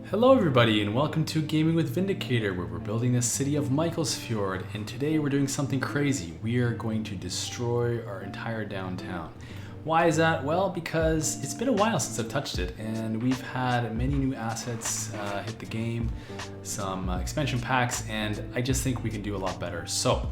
Hello everybody and welcome to Gaming with Vindicator, where we're building the city of Mikelsfjord, and today we're doing something crazy. We are going to destroy our entire downtown. Why is that? Well, because it's been a while since I've touched it, and we've had many new assets hit the game, some expansion packs, and I just think we can do a lot better. So,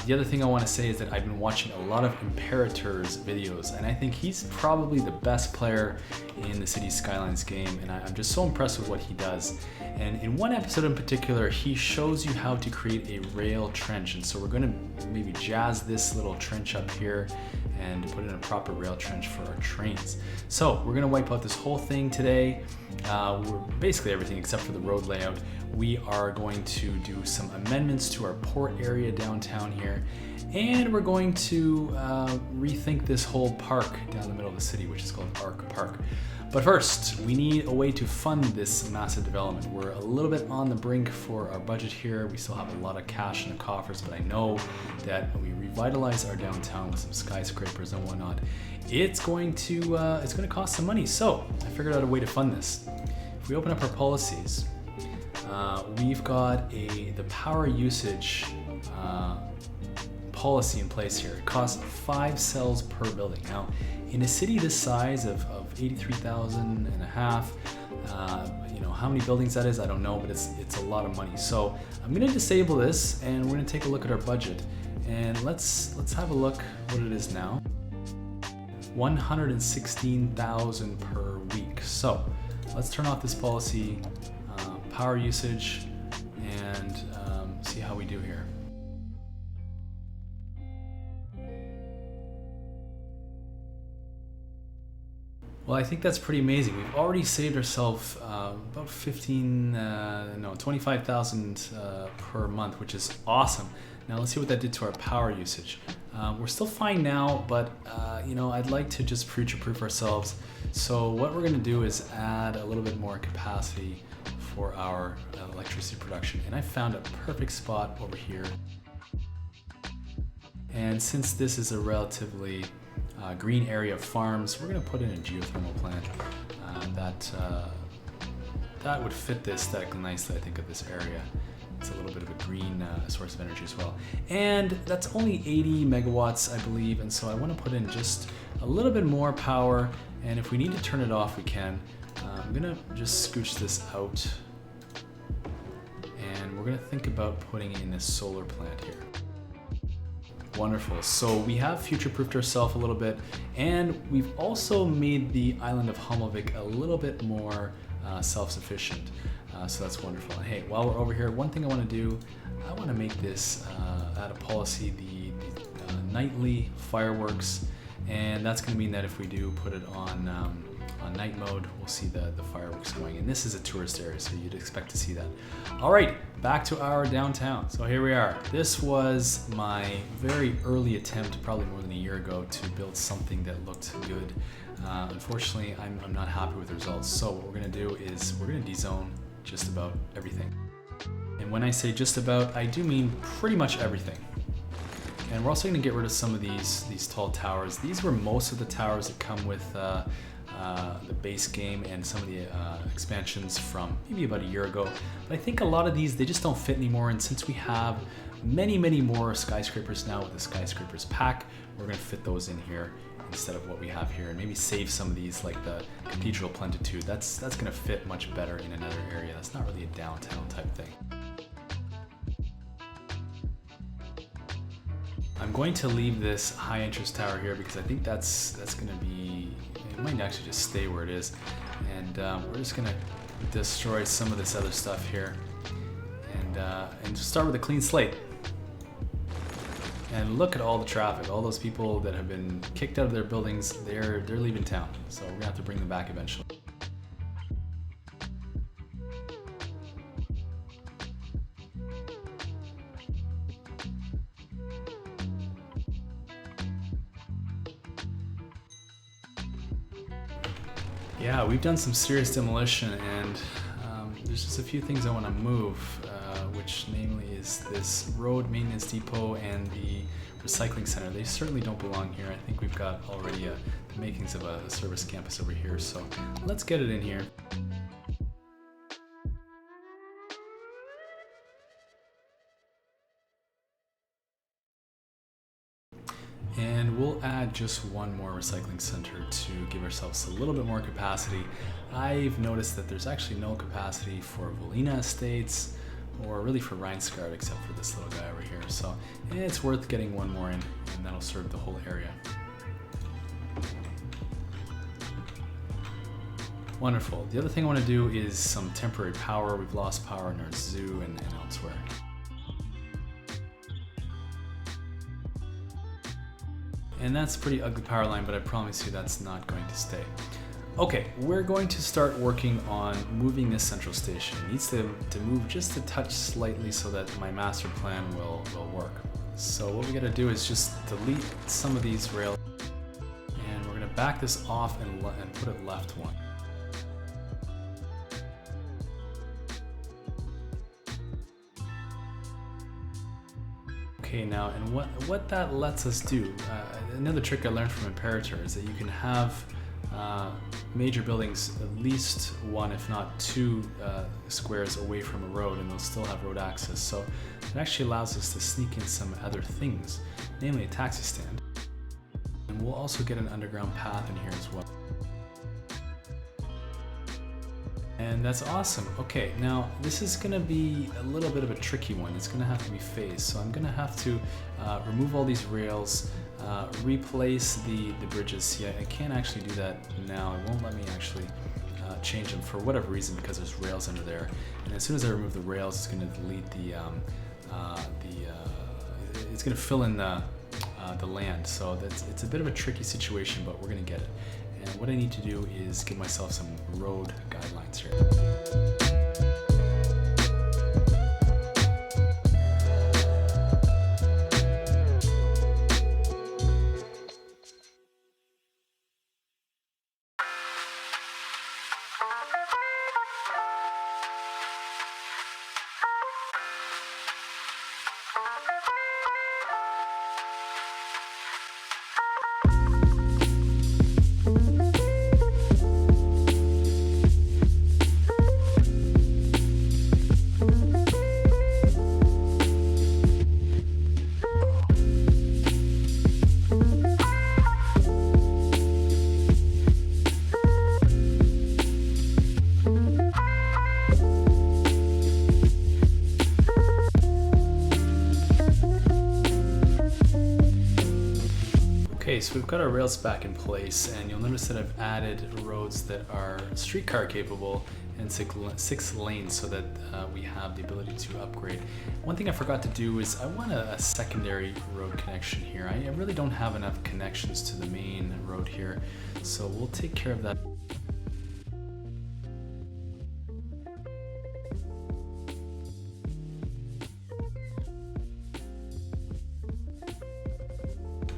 the other thing I want to say is that I've been watching a lot of Imperator's videos, and I think he's probably the best player in the City Skylines game, and I'm just so impressed with what he does. And in one episode in particular, he shows you how to create a rail trench, and so we're going to maybe jazz this little trench up here and put in a proper rail trench for our trains. So we're going to wipe out this whole thing today. We're basically everything except for the road layout. We are going to do some amendments to our port area downtown here, and we're going to rethink this whole park down the middle of the city, which is called Arc Parc. But first, we need a way to fund this massive development. We're a little bit on the brink for our budget here. We still have a lot of cash in the coffers, but I know that when we revitalize our downtown with some skyscrapers and whatnot, it's going to cost some money. So I figured out a way to fund this. If we open up our policies, we've got the power usage policy in place here. It costs 5 cells per building. Now, in a city this size of 83,000 and a half, how many buildings that is, I don't know, but it's a lot of money. So I'm gonna disable this, and we're gonna take a look at our budget, and let's have a look what it is now. 116,000 per week. So let's turn off this policy, power usage, and see how we do here. Well, I think that's pretty amazing. We've already saved ourselves about 25,000 per month, which is awesome. Now let's see what that did to our power usage. We're still fine now, but I'd like to just future-proof ourselves. So what we're going to do is add a little bit more capacity for our electricity production, and I found a perfect spot over here. And since this is a relatively green area of farms, we're going to put in a geothermal plant that would fit the aesthetic nicely, I think, of this area. It's a little bit of a green source of energy as well. And that's only 80 megawatts, I believe, and so I want to put in just a little bit more power, and if we need to turn it off, we can. I'm going to just scooch this out, and we're going to think about putting in a solar plant here. Wonderful. So we have future-proofed ourselves a little bit, and we've also made the island of Hammelvik a little bit more self-sufficient. So that's wonderful. And hey, while we're over here, one thing I want to do, I want to make this add a policy, the nightly fireworks, and that's going to mean that if we do put it on night mode, we'll see the fireworks going. And this is a tourist area, so you'd expect to see that. All right, back to our downtown. So here we are. This was my very early attempt, probably more than a year ago, to build something that looked good. Unfortunately, I'm not happy with the results. So what we're gonna do is we're gonna dezone just about everything. And when I say just about, I do mean pretty much everything. And we're also gonna get rid of some of these tall towers. These were most of the towers that come with the base game and some of the expansions from maybe about a year ago. But I think a lot of these, they just don't fit anymore, and since we have many more skyscrapers now with the Skyscrapers pack, we're going to fit those in here instead of what we have here, and maybe save some of these, like the Cathedral Plentitude. That's going to fit much better in another area. That's not really a downtown type thing. I'm going to leave this high interest tower here because I think that's going to be, it might actually just stay where it is. And we're just going to destroy some of this other stuff here, and just start with a clean slate. And look at all the traffic, all those people that have been kicked out of their buildings, they're leaving town. So we're going to have to bring them back eventually. Yeah, we've done some serious demolition, and there's just a few things I want to move, which namely is this road maintenance depot and the recycling center. They certainly don't belong here. I think we've got already the makings of a service campus over here, so let's get it in here. And we'll add just one more recycling center to give ourselves a little bit more capacity. I've noticed that there's actually no capacity for Volina Estates or really for Rhineskart except for this little guy over here. So it's worth getting one more in, and that'll serve the whole area. Wonderful. The other thing I want to do is some temporary power. We've lost power in our zoo and elsewhere. And that's a pretty ugly power line, but I promise you that's not going to stay. Okay, we're going to start working on moving this central station. It needs to move just a touch slightly so that my master plan will work. So what we gotta do is just delete some of these rails, and we're gonna back this off and put it left one. Okay, now, and what that lets us do, another trick I learned from Imperator is that you can have major buildings at least one, if not two squares away from a road, and they'll still have road access. So it actually allows us to sneak in some other things, namely a taxi stand. And we'll also get an underground path in here as well. And that's awesome. Okay, now this is gonna be a little bit of a tricky one. It's gonna have to be phased. So I'm gonna have to remove all these rails, replace the bridges. See, I can't actually do that now. It won't let me actually change them for whatever reason because there's rails under there. And as soon as I remove the rails, it's gonna delete it's gonna fill in the land. So it's a bit of a tricky situation, but we're gonna get it. And what I need to do is give myself some road guidelines here. Okay, so we've got our rails back in place, and you'll notice that I've added roads that are streetcar capable and 6 lanes so that we have the ability to upgrade. One thing I forgot to do is I want a secondary road connection here. I really don't have enough connections to the main road here, so we'll take care of that.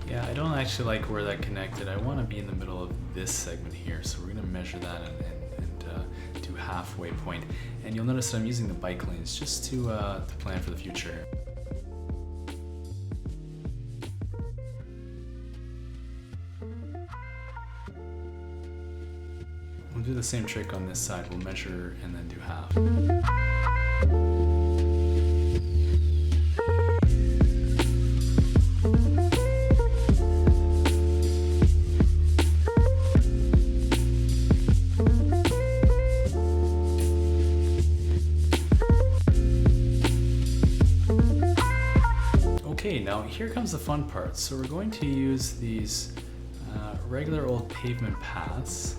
Yeah, I don't actually like where that connected. I want to be in the middle of this segment here, so we're going to measure that and do halfway point. And you'll notice that I'm using the bike lanes just to plan for the future. We'll do the same trick on this side. We'll measure and then do half. Okay, now here comes the fun part. So we're going to use these regular old pavement paths.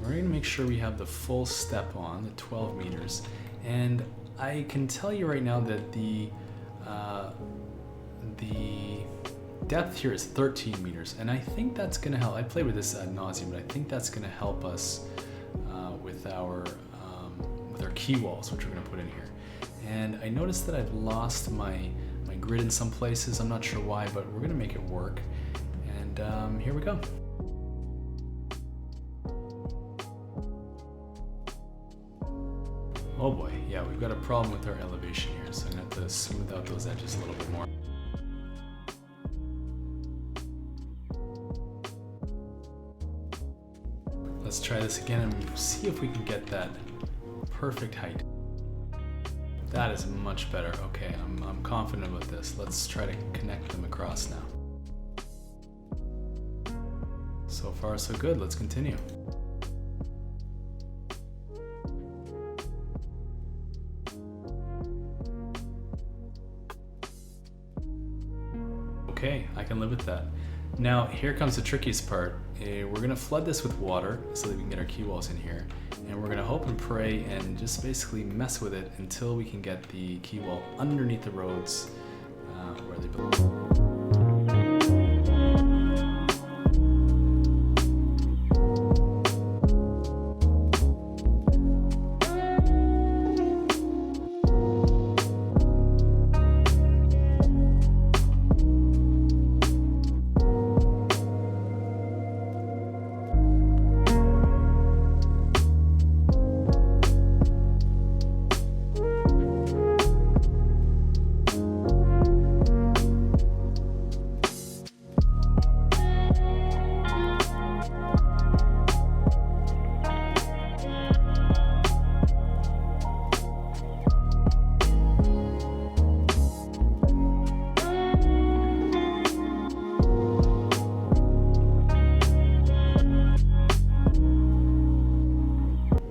We're going to make sure we have the full step on, the 12 meters. And I can tell you right now that the depth here is 13 meters. And I think that's going to help. I played with this ad nauseum, but I think that's going to help us with our key walls, which we're going to put in here. And I noticed that I've lost my grid in some places. I'm not sure why, but we're gonna make it work. And here we go. Oh boy, yeah, we've got a problem with our elevation here, so I'm gonna have to smooth out those edges a little bit more. Let's try this again and see if we can get that perfect height. That is much better. Okay, I'm confident about this. Let's try to connect them across now. So far, so good. Let's continue. Okay, I can live with that. Now, here comes the trickiest part. We're gonna flood this with water so that we can get our quay walls in here. And we're gonna hope and pray and just basically mess with it until we can get the quay wall underneath the roads where they belong.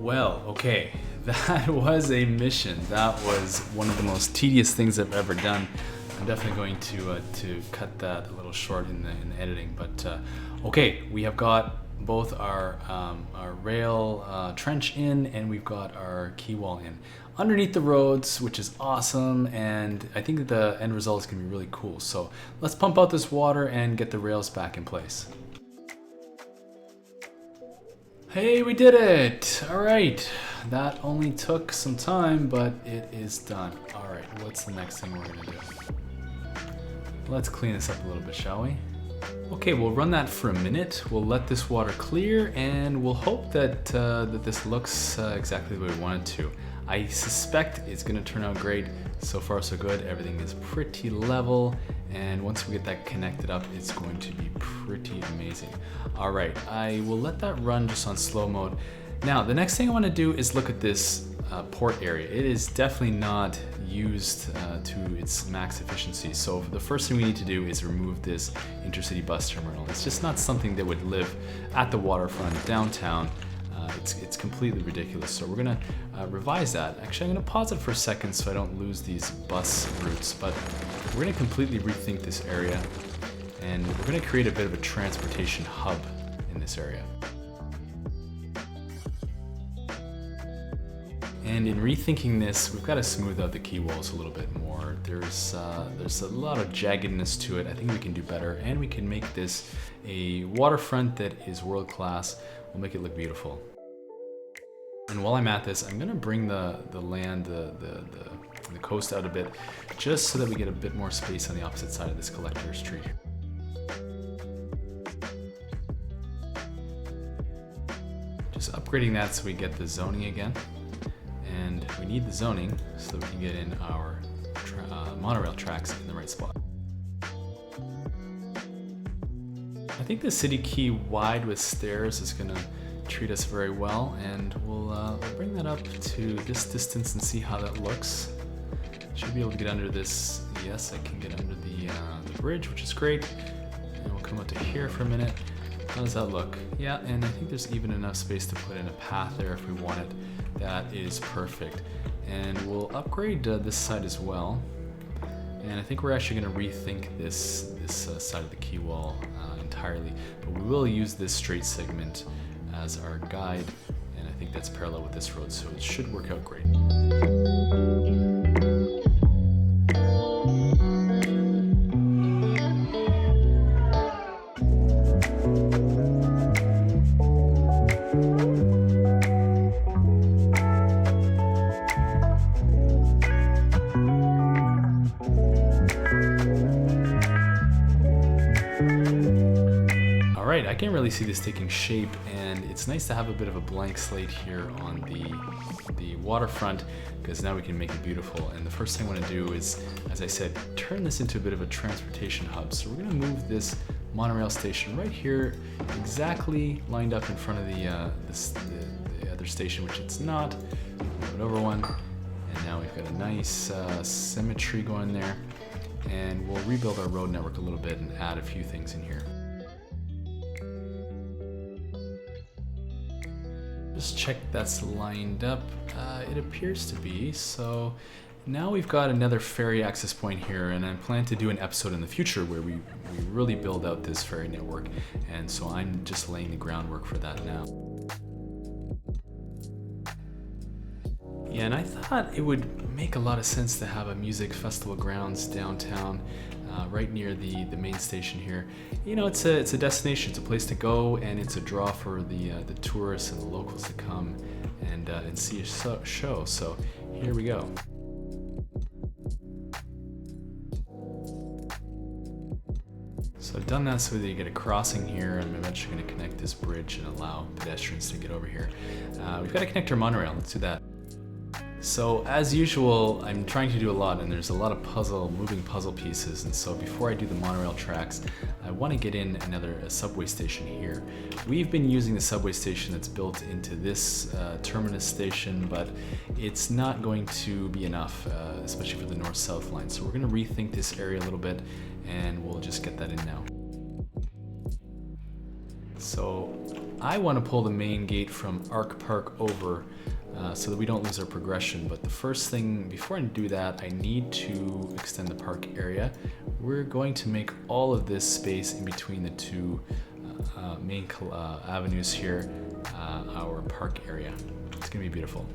Well, okay, that was a mission. That was one of the most tedious things I've ever done. I'm definitely going to cut that a little short in the editing. But okay, we have got both our rail trench in, and we've got our quay wall in underneath the roads, which is awesome. And I think the end result is going to be really cool. So let's pump out this water and get the rails back in place. Hey, we did it! All right, that only took some time, but it is done. All right, what's the next thing we're gonna do? Let's clean this up a little bit, shall we? Okay, we'll run that for a minute. We'll let this water clear, and we'll hope that that this looks exactly the way we want it to. I suspect it's gonna turn out great. So far, so good. Everything is pretty level, and once we get that connected up, it's going to be pretty amazing. All right, I will let that run just on slow mode. Now, the next thing I want to do is look at this port area. It is definitely not used to its max efficiency. So the first thing we need to do is remove this intercity bus terminal. It's just not something that would live at the waterfront downtown. It's completely ridiculous. So we're gonna revise that. Actually, I'm gonna pause it for a second so I don't lose these bus routes, but we're gonna completely rethink this area, and we're gonna create a bit of a transportation hub in this area. And in rethinking this, we've got to smooth out the quay walls a little bit more. There's a lot of jaggedness to it. I think we can do better, and we can make this a waterfront that is world class. We'll make it look beautiful. And while I'm at this, I'm gonna bring the land, the coast out a bit, just so that we get a bit more space on the opposite side of this collector street. Just upgrading that so we get the zoning again. And we need the zoning so that we can get in our monorail tracks in the right spot. I think the city quay wide with stairs is gonna treat us very well, and we'll bring that up to this distance and see how that looks. Should be able to get under this. Yes, I can get under the bridge, which is great. And we'll come out to here for a minute. How does that look? Yeah, and I think there's even enough space to put in a path there if we want it. That is perfect. And we'll upgrade this side as well. And I think we're actually going to rethink this side of the quay wall entirely. But we will use this straight segment as our guide, and I think that's parallel with this road, so it should work out great. I can't really see this taking shape, and it's nice to have a bit of a blank slate here on the waterfront, because now we can make it beautiful. And the first thing I want to do is, as I said, turn this into a bit of a transportation hub. So we're going to move this monorail station right here, exactly lined up in front of the other station, which it's not. Move it over one, and now we've got a nice symmetry going there. And we'll rebuild our road network a little bit and add a few things in here. Just check that's lined up. It appears to be. So now we've got another ferry access point here, and I plan to do an episode in the future where we really build out this ferry network. And so I'm just laying the groundwork for that now. Yeah, and I thought it would make a lot of sense to have a music festival grounds downtown, right near the main station here. You know, it's a destination, it's a place to go, and it's a draw for the tourists and the locals to come and see a show. So here we go. So I've done that so that you get a crossing here. I'm eventually going to connect this bridge and allow pedestrians to get over here. We've got to connect our monorail. Let's do that. So as usual, I'm trying to do a lot, and there's a lot of moving puzzle pieces, and so before I do the monorail tracks, I want to get in a subway station here. We've been using the subway station that's built into this terminus station, but it's not going to be enough, especially for the north-south line. So we're going to rethink this area a little bit, and we'll just get that in now. So I want to pull the main gate from Arc Parc over so that we don't lose our progression. But the first thing, before I do that, I need to extend the park area. We're going to make all of this space in between the two main avenues here our park area. It's gonna be beautiful.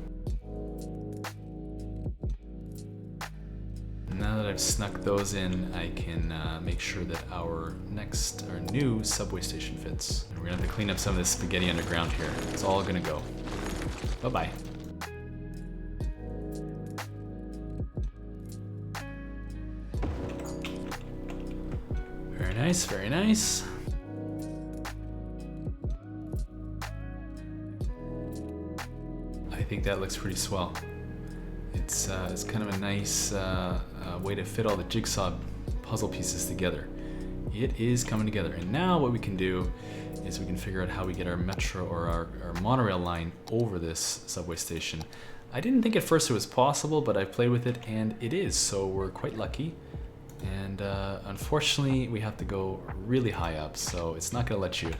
Now that I've snuck those in, I can make sure that our new subway station fits. And we're gonna have to clean up some of this spaghetti underground here. It's all gonna go. Bye-bye. Very nice, very nice. I think that looks pretty swell. It's kind of a nice way to fit all the jigsaw puzzle pieces together. It is coming together. And now what we can do is we can figure out how we get our metro or our monorail line over this subway station. I didn't think at first it was possible, but I played with it and it is, so we're quite lucky. And unfortunately, we have to go really high up, so it's not gonna let you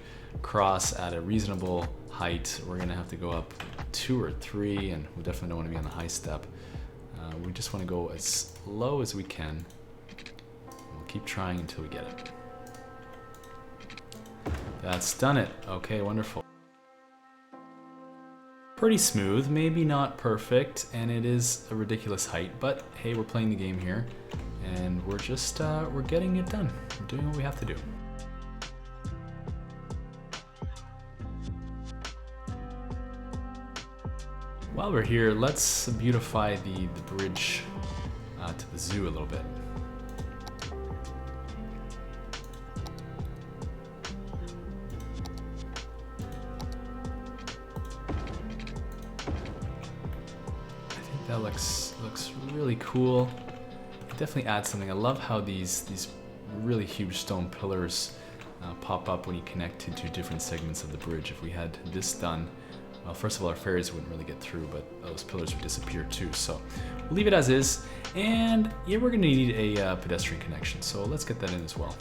cross at a reasonable height. We're gonna have to go up 2 or 3, and we definitely don't wanna be on the high step. We just wanna go as low as we can. We'll keep trying until we get it. That's done it. Okay, wonderful. Pretty smooth, maybe not perfect, and it is a ridiculous height, but hey, we're playing the game here, and we're just, we're getting it done. We're doing what we have to do. While we're here, let's beautify the bridge to the zoo a little bit. That looks really cool. Definitely adds something. I love how these really huge stone pillars pop up when you connect to 2 different segments of the bridge. If we had this done, well, first of all, our ferries wouldn't really get through, but those pillars would disappear too. So we'll leave it as is. And yeah, we're gonna need a pedestrian connection. So let's get that in as well.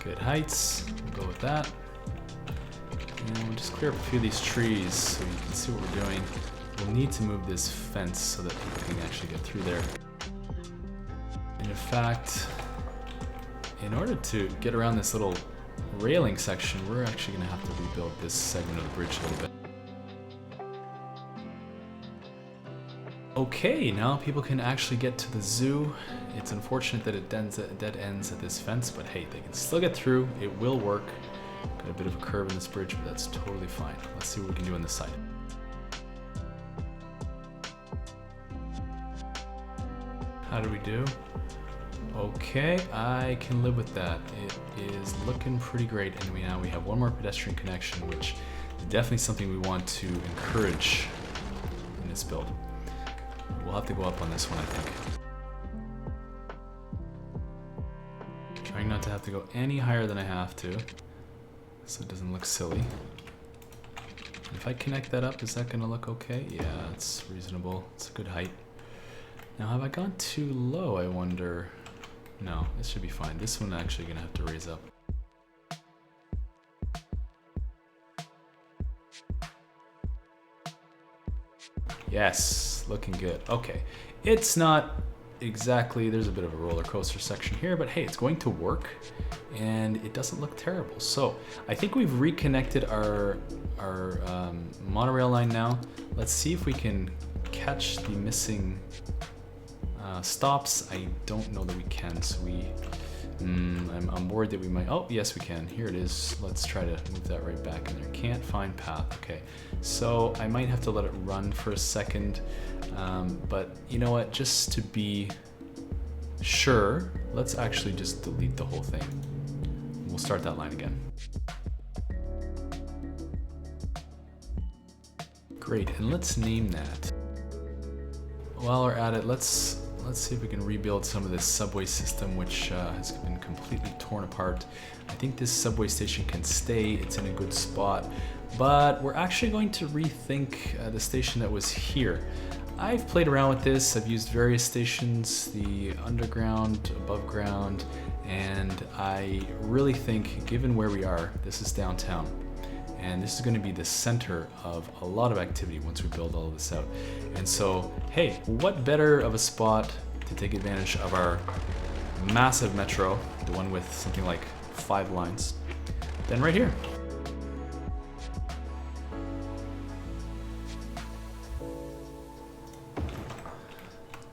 Good heights, we'll go with that. And we'll just clear up a few of these trees so you can see what we're doing. We'll need to move this fence so that people can actually get through there. And in fact, in order to get around this little railing section, we're actually going to have to rebuild this segment of the bridge a little bit. Okay, now people can actually get to the zoo. It's unfortunate that it dead ends at this fence, but hey, they can still get through. It will work. Got a bit of a curve in this bridge, but that's totally fine. Let's see what we can do on this side. How do we do? Okay, I can live with that. It is looking pretty great, and now we have one more pedestrian connection, which is definitely something we want to encourage in this build. We'll have to go up on this one, I think. Trying not to have to go any higher than I have to, so it doesn't look silly. If I connect that up, is that gonna look okay? Yeah, it's reasonable. It's a good height. Now, have I gone too low, I wonder? No, this should be fine. This one actually gonna have to raise up. Yes, looking good. Okay, it's not exactly, there's a bit of a roller coaster section here, but hey, it's going to work and it doesn't look terrible. So I think we've reconnected our monorail line now. Let's see if we can catch the missing stops. I don't know that we can, so I'm worried that we might. Oh, yes, we can. Here it is. Let's try to move that right back in there. Can't find path. Okay, so I might have to let it run for a second, but you know what? Just to be sure, let's actually just delete the whole thing. We'll start that line again. Great, and let's name that. While we're at it, let's see if we can rebuild some of this subway system, which has been completely torn apart. I think this subway station can stay, it's in a good spot, but we're actually going to rethink the station that was here. I've played around with this, I've used various stations, the underground, above ground, and I really think, given where we are, this is downtown. And this is going to be the center of a lot of activity once we build all of this out. And so, hey, what better of a spot to take advantage of our massive metro, the one with something like 5 lines, than right here.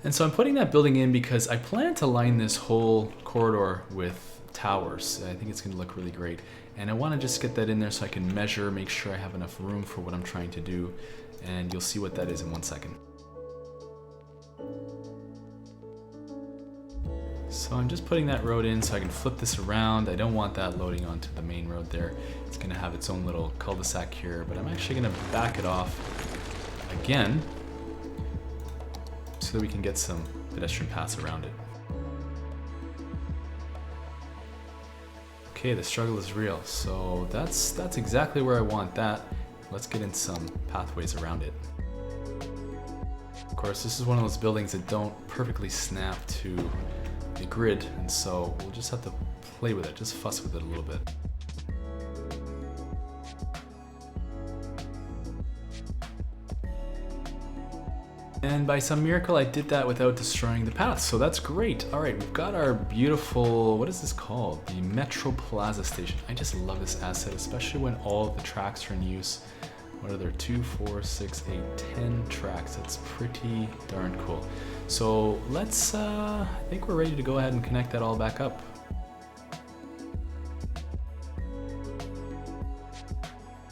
And so I'm putting that building in because I plan to line this whole corridor with towers. I think it's going to look really great. And I want to just get that in there so I can measure, make sure I have enough room for what I'm trying to do. And you'll see what that is in 1 second. So I'm just putting that road in so I can flip this around. I don't want that loading onto the main road there. It's going to have its own little cul-de-sac here, but I'm actually going to back it off again so that we can get some pedestrian paths around it. Okay, the struggle is real. So that's exactly where I want that. Let's get in some pathways around it. Of course, this is one of those buildings that don't perfectly snap to the grid, and so we'll just have to play with it, just fuss with it a little bit. And by some miracle, I did that without destroying the path, so that's great. All right, we've got our beautiful, what is this called? The Metro Plaza Station. I just love this asset, especially when all of the tracks are in use. What are there? 2, 4, 6, 8, 10 tracks. That's pretty darn cool. So let's, I think we're ready to go ahead and connect that all back up.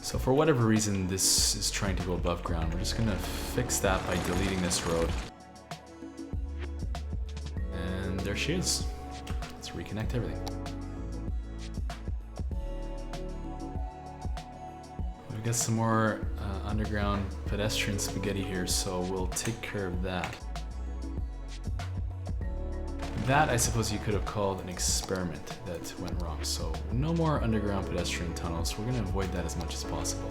So for whatever reason, this is trying to go above ground. We're just gonna fix that by deleting this road. And there she is. Let's reconnect everything. We've got some more underground pedestrian spaghetti here, so we'll take care of that. That, I suppose you could have called an experiment that went wrong. So no more underground pedestrian tunnels. We're going to avoid that as much as possible.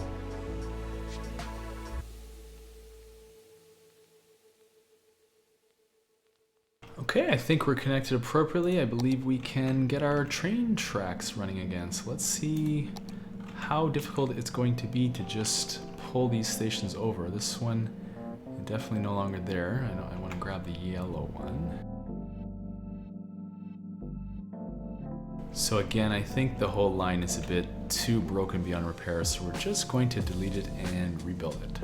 Okay, I think we're connected appropriately. I believe we can get our train tracks running again. So let's see how difficult it's going to be to just pull these stations over. This one definitely no longer there. I want to grab the yellow one. So again, I think the whole line is a bit too broken beyond repair, so we're just going to delete it and rebuild it.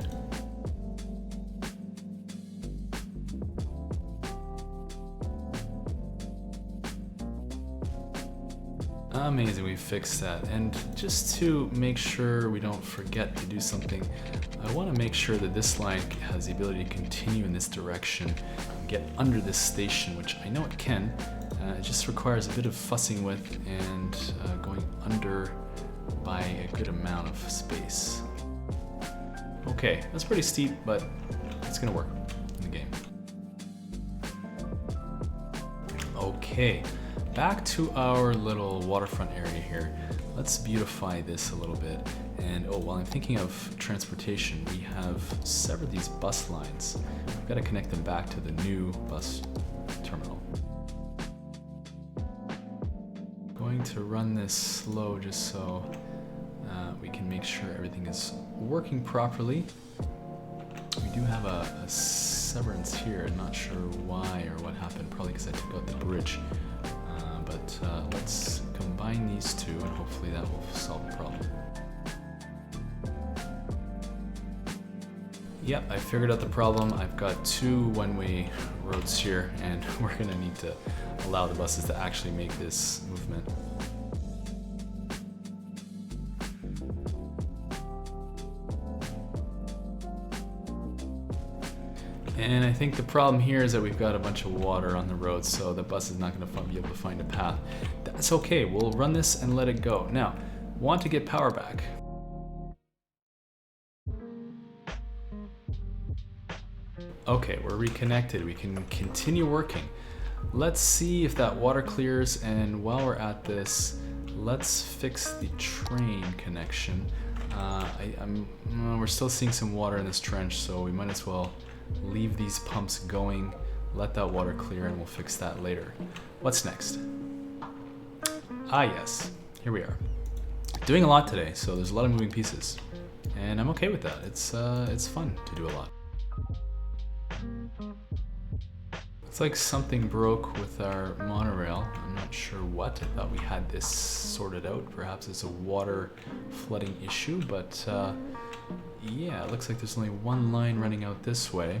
Amazing, we fixed that. And just to make sure we don't forget to do something, I want to make sure that this line has the ability to continue in this direction and get under this station, which I know it can. It just requires a bit of fussing with and going under by a good amount of space. Okay, that's pretty steep, but it's gonna work in the game. Okay, back to our little waterfront area here. Let's beautify this a little bit. And oh, while I'm thinking of transportation, we have severed these bus lines. We've got to connect them back to the new bus terminal. Going to run this slow just so we can make sure everything is working properly. We we do have a severance here. I'm not sure why or what happened, probably because I took out the bridge. But let's combine these two and hopefully that will solve the problem. Yep, I figured out the problem. I've got two one-way roads here and we're gonna need to allow the buses to actually make this movement. And I think the problem here is that we've got a bunch of water on the road, so the bus is not going to be able to find a path. That's okay, we'll run this and let it go. Now, want to get power back. Okay, we're reconnected. We can continue working. Let's see if that water clears, and while we're at this, let's fix the train connection. We're still seeing some water in this trench, so we might as well leave these pumps going, let that water clear, and we'll fix that later. What's next? Ah yes, here we are. Doing a lot today, so there's a lot of moving pieces. And I'm okay with that. It's fun to do a lot. It's like something broke with our monorail. I'm not sure what. I thought we had this sorted out. Perhaps it's a water flooding issue, but yeah, it looks like there's only one line running out this way.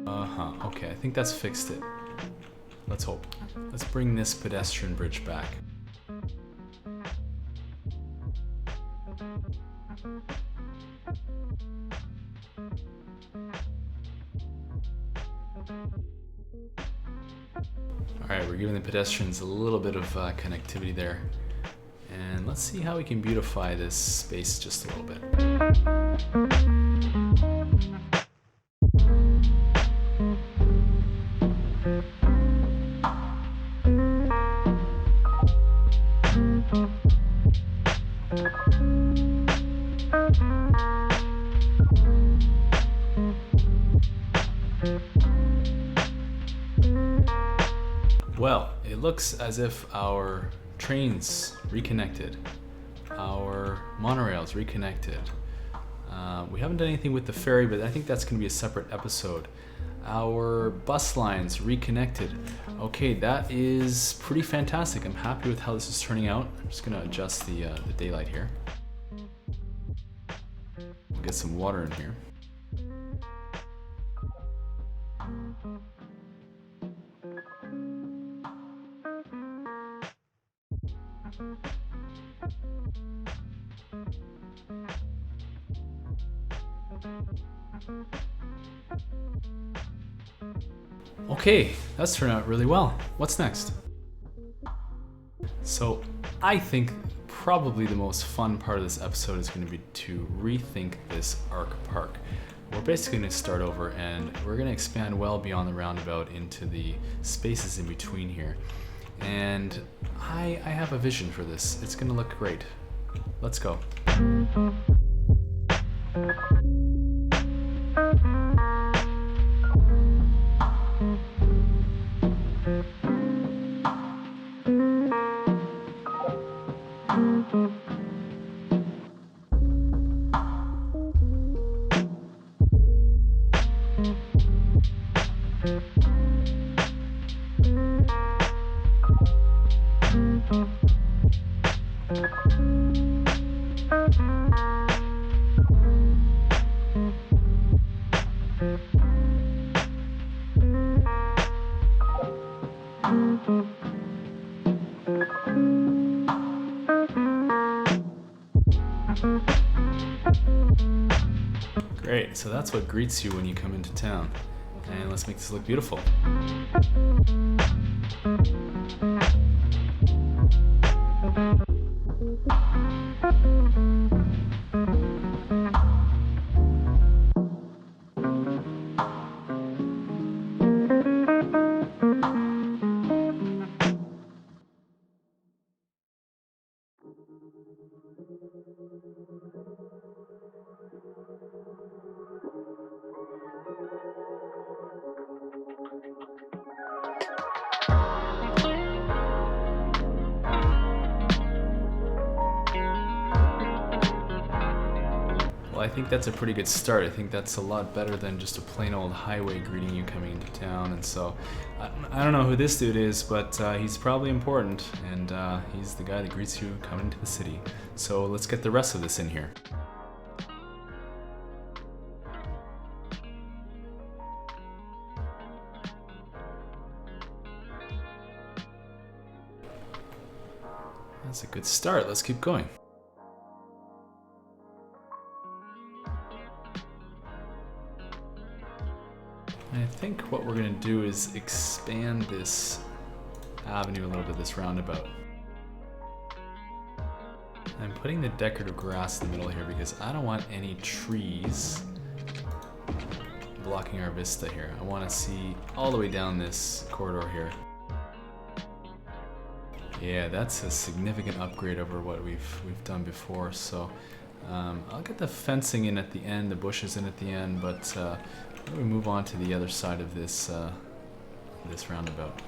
Okay, I think that's fixed it. Let's hope. Let's bring this pedestrian bridge back. Alright, we're giving the pedestrians a little bit of connectivity there. And let's see how we can beautify this space just a little bit. Well, it looks as if our trains reconnected, our monorails reconnected. We haven't done anything with the ferry, but I think that's going to be a separate episode. Our bus lines reconnected. Okay, that is pretty fantastic. I'm happy with how this is turning out. I'm just going to adjust the daylight here. We'll get some water in here. Okay, that's turned out really well. What's next? So I think probably the most fun part of this episode is going to be to rethink this Arc Parc. We're basically going to start over and we're going to expand well beyond the roundabout into the spaces in between here. And I have a vision for this. It's going to look great. Let's go. Great, so that's what greets you when you come into town. And let's make this look beautiful. I think that's a pretty good start. I think that's a lot better than just a plain old highway greeting you coming into town. And so, I don't know who this dude is, but he's probably important, and he's the guy that greets you coming into the city. So let's get the rest of this in here. That's a good start. Let's keep going. I think what we're going to do is expand this avenue a little bit, this roundabout. I'm putting the decorative grass in the middle here because I don't want any trees blocking our vista here. I want to see all the way down this corridor here. Yeah, that's a significant upgrade over what we've done before. So I'll get the fencing in at the end, the bushes in at the end, but we move on to the other side of this this roundabout.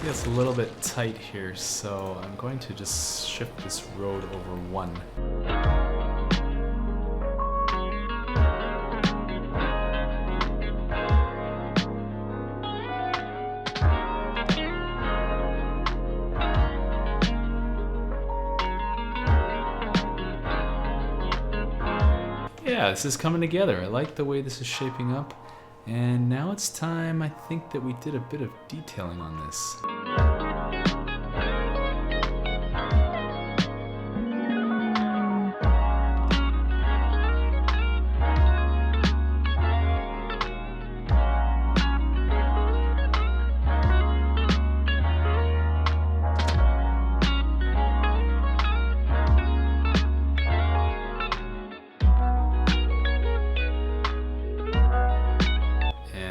It's a little bit tight here, so I'm going to just shift this road over one. Yeah, this is coming together. I like the way this is shaping up. And now it's time, I think, that we did a bit of detailing on this.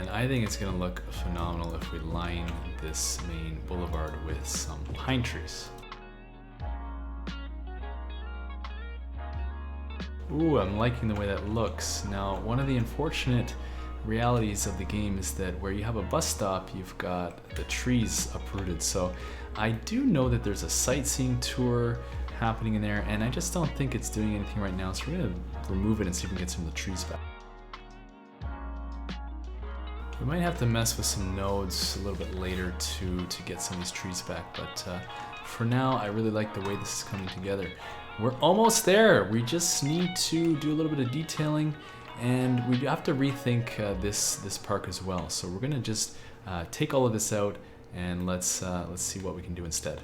I think it's going to look phenomenal if we line this main boulevard with some pine trees. Ooh, I'm liking the way that looks. Now, one of the unfortunate realities of the game is that where you have a bus stop, you've got the trees uprooted. So I do know that there's a sightseeing tour happening in there, and I just don't think it's doing anything right now. So we're going to remove it and see if we can get some of the trees back. We might have to mess with some nodes a little bit later to get some of these trees back, but for now I really like the way this is coming together. We're almost there. We just need to do a little bit of detailing, and we have to rethink this park as well. So we're gonna just take all of this out, and let's see what we can do instead.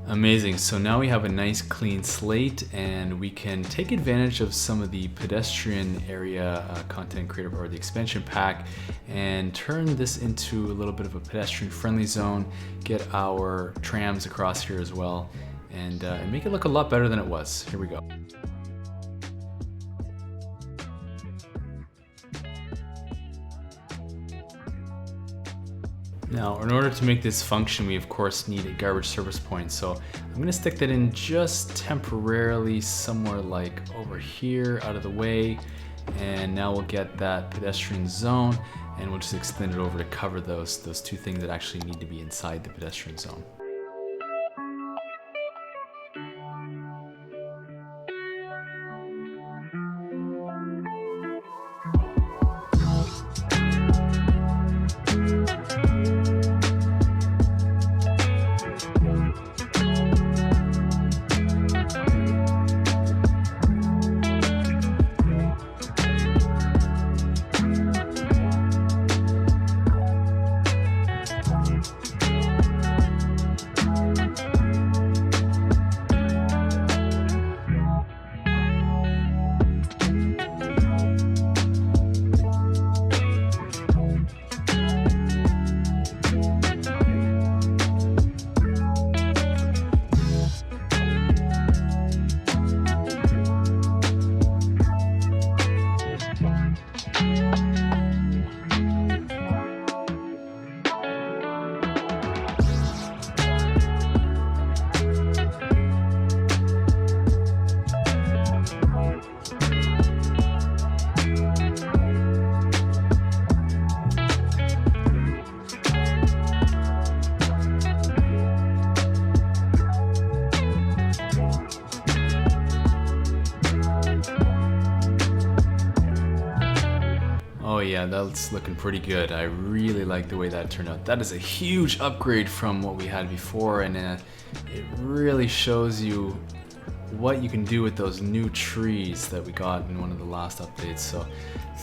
Amazing, so now we have a nice clean slate, and we can take advantage of some of the pedestrian area content created or the expansion pack and turn this into a little bit of a pedestrian friendly zone, get our trams across here as well, and make it look a lot better than it was. Here we go. Now, in order to make this function, we of course need a garbage service point. So I'm going to stick that in just temporarily somewhere like over here out of the way. And now we'll get that pedestrian zone, and we'll just extend it over to cover those two things that actually need to be inside the pedestrian zone. Oh yeah, that's looking pretty good. I really like the way that turned out. That is a huge upgrade from what we had before, and it really shows you what you can do with those new trees that we got in one of the last updates. So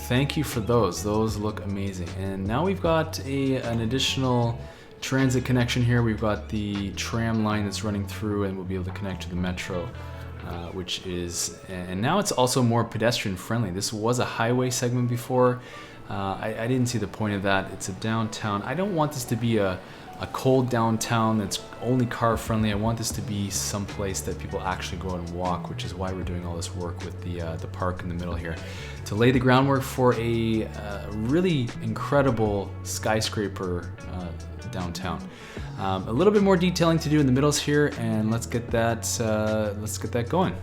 thank you for those. Those look amazing. And now we've got an additional transit connection here. We've got the tram line that's running through, and we'll be able to connect to the metro. And now it's also more pedestrian friendly. This was a highway segment before. I didn't see the point of that. It's a downtown. I don't want this to be a cold downtown that's only car friendly. I want this to be some place that people actually go out and walk, which is why we're doing all this work with the park in the middle here, to lay the groundwork for a really incredible skyscraper downtown. A little bit more detailing to do in the middles here, and let's get that going.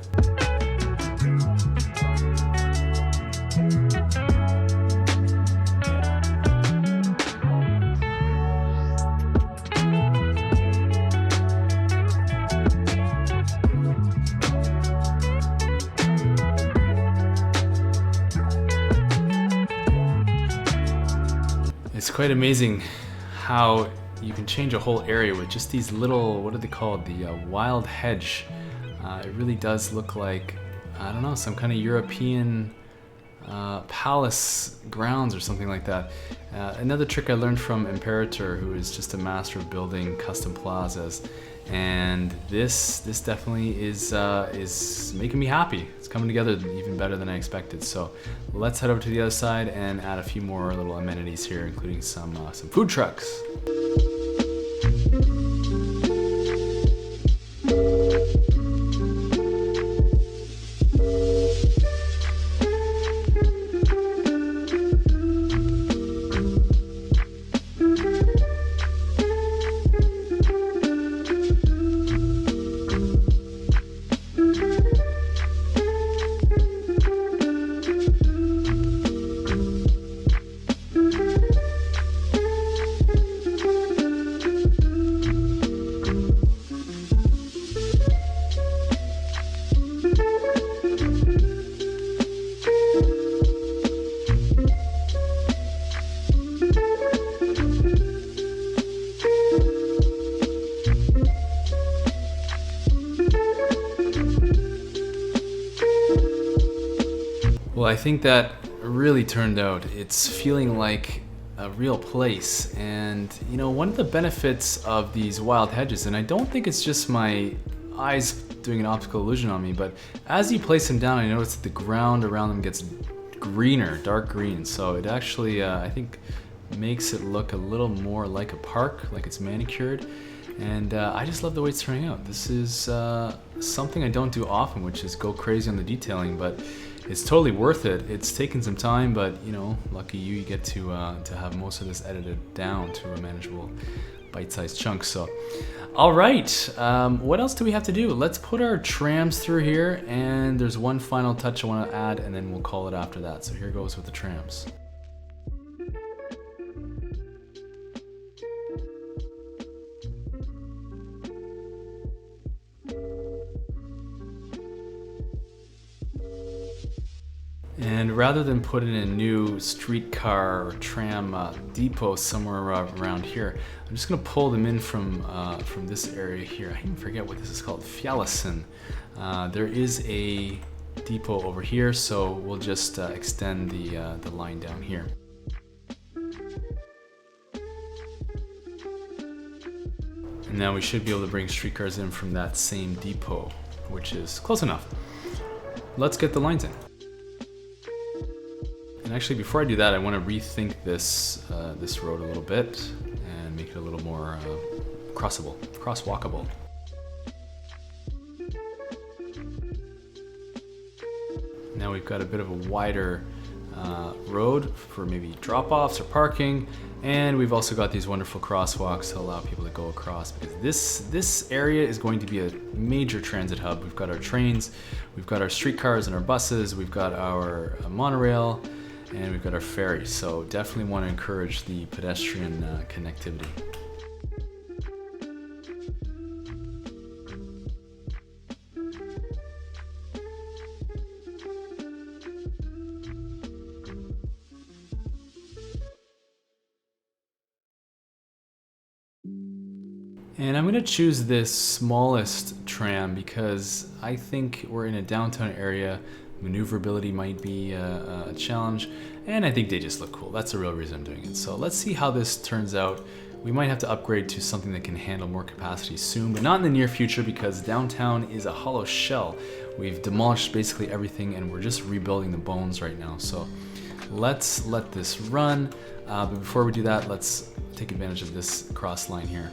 It's quite amazing how you can change a whole area with just these little, what are they called? The wild hedge. It really does look like, I don't know, some kind of European palace grounds or something like that. Another trick I learned from Imperator, who is just a master of building custom plazas. And this definitely is making me happy. It's coming together even better than I expected. So let's head over to the other side and add a few more little amenities here, including some food trucks. Well, I think that really turned out. It's feeling like a real place. And, you know, one of the benefits of these wild hedges, and I don't think it's just my eyes doing an optical illusion on me, but as you place them down, I notice that the ground around them gets greener, dark green. So it actually, I think, makes it look a little more like a park, like it's manicured. And I just love the way it's turning out. This is something I don't do often, which is go crazy on the detailing, but it's totally worth it. It's taken some time, but you know, lucky you get to have most of this edited down to a manageable bite-sized chunk. So, all right, what else do we have to do? Let's put our trams through here, and there's one final touch I want to add, and then we'll call it after that. So here goes with the trams. And rather than put in a new streetcar or tram depot somewhere around here, I'm just going to pull them in from this area here. I even forget what this is called, Fjallesen. There is a depot over here, so we'll just extend the line down here. And now we should be able to bring streetcars in from that same depot, which is close enough. Let's get the lines in. And actually, before I do that, I want to rethink this road a little bit and make it a little more crosswalkable. Now we've got a bit of a wider road for maybe drop-offs or parking, and we've also got these wonderful crosswalks to allow people to go across, because this area is going to be a major transit hub. We've got our trains, we've got our streetcars and our buses, we've got our monorail, and we've got our ferry, so definitely want to encourage the pedestrian connectivity. And I'm gonna choose this smallest tram because I think we're in a downtown area. Maneuverability might be a challenge, and I think they just look cool. That's the real reason I'm doing it. So let's see how this turns out. We might have to upgrade to something that can handle more capacity soon, but not in the near future because downtown is a hollow shell. We've demolished basically everything and we're just rebuilding the bones right now. So let's let this run. But before we do that, let's take advantage of this cross line here.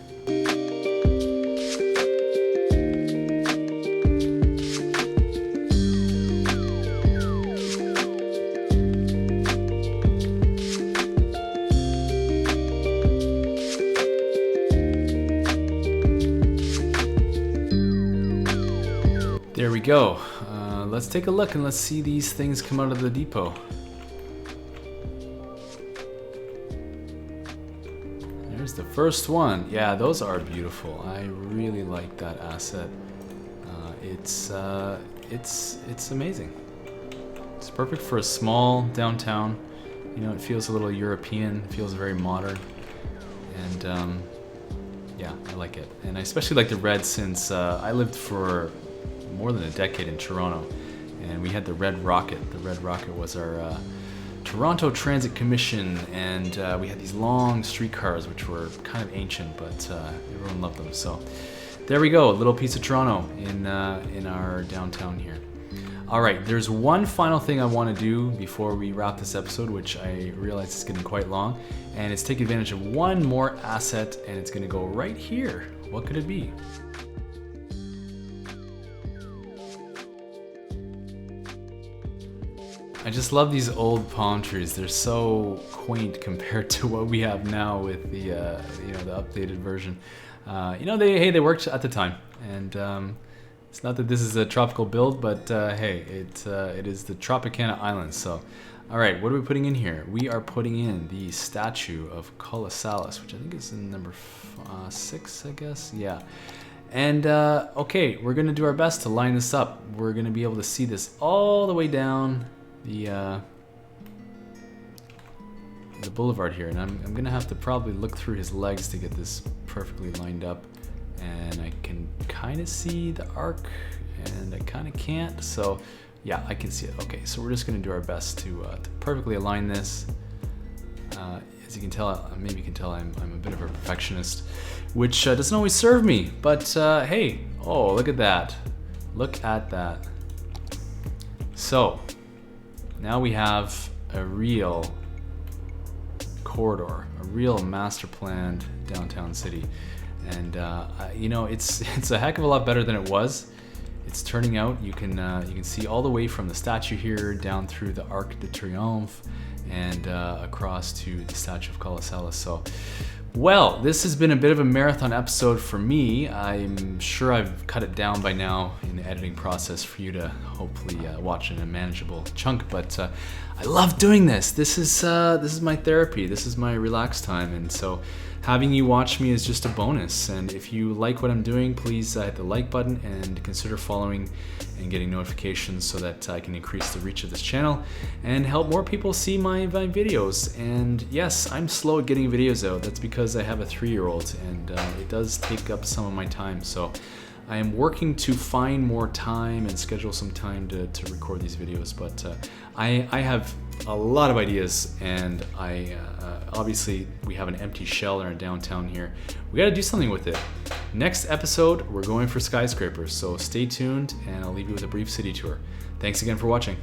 There we go. Let's take a look and let's see these things come out of the depot. There's the first one. Yeah, those are beautiful. I really like that asset. It's amazing. It's perfect for a small downtown. You know, it feels a little European. It feels very modern, and yeah, I like it. And I especially like the red since I lived for more than a decade in Toronto, and we had the Red Rocket. The Red Rocket was our Toronto Transit Commission, and we had these long streetcars which were kind of ancient, but everyone loved them. So there we go, a little piece of Toronto in our downtown here. All right, there's one final thing I want to do before we wrap this episode, which I realize is getting quite long, and it's take advantage of one more asset, and it's going to go right here. What could it be? I just love these old palm trees. They're so quaint compared to what we have now with the the updated version. They worked at the time, and it's not that this is a tropical build, but hey, it is the Tropicana Islands. So, all right, what are we putting in here? We are putting in the statue of Colossalis, which I think is in number 6, I guess. Yeah. And okay, we're gonna do our best to line this up. We're gonna be able to see this all the way down the boulevard here, and I'm gonna have to probably look through his legs to get this perfectly lined up, and I can kind of see the arc and I kind of can't, so yeah, I can see it. Okay, so we're just gonna do our best to perfectly align this. As you can tell, maybe you can tell I'm a bit of a perfectionist, which doesn't always serve me, but hey, oh, look at that, look at that. So now we have a real corridor, a real master planned downtown city. And it's a heck of a lot better than it was. It's turning out, you can see all the way from the statue here down through the Arc de Triomphe and across to the statue of Colossal. So, well, this has been a bit of a marathon episode for me. I'm sure I've cut it down by now in the editing process for you to hopefully watch in a manageable chunk, but I love doing this. This is my therapy. This is my relaxed time, and so having you watch me is just a bonus. And if you like what I'm doing, please hit the like button and consider following and getting notifications so that I can increase the reach of this channel and help more people see my videos. And yes, I'm slow at getting videos out. That's because I have a 3-year-old, and it does take up some of my time. So I am working to find more time and schedule some time to record these videos, but I have a lot of ideas, and obviously we have an empty shell in our downtown here. We got to do something with it. Next episode, we're going for skyscrapers, so stay tuned, and I'll leave you with a brief city tour. Thanks again for watching.